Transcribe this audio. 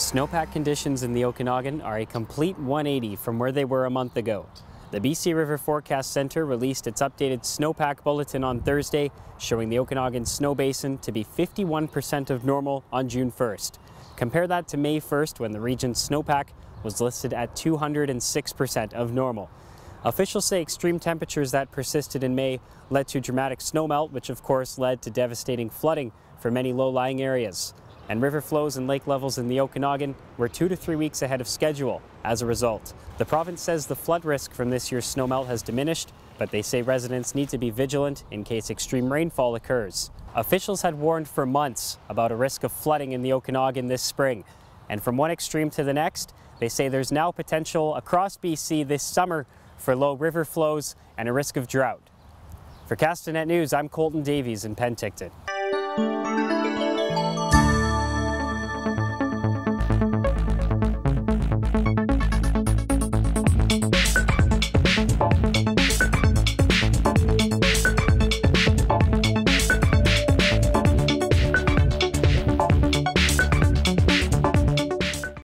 Snowpack conditions in the Okanagan are a complete 180 from where they were a month ago. The BC River Forecast Centre released its updated snowpack bulletin on Thursday, showing the Okanagan snow basin to be 51% of normal on June 1st. Compare that to May 1st, when the region's snowpack was listed at 206% of normal. Officials say extreme temperatures that persisted in May led to dramatic snowmelt, which of course led to devastating flooding for many low-lying areas. And river flows and lake levels in the Okanagan were 2 to 3 weeks ahead of schedule as a result. The province says the flood risk from this year's snowmelt has diminished, but they say residents need to be vigilant in case extreme rainfall occurs. Officials had warned for months about a risk of flooding in the Okanagan this spring, and from one extreme to the next, they say there's now potential across BC this summer for low river flows and a risk of drought. For Castanet News, I'm Colton Davies in Penticton.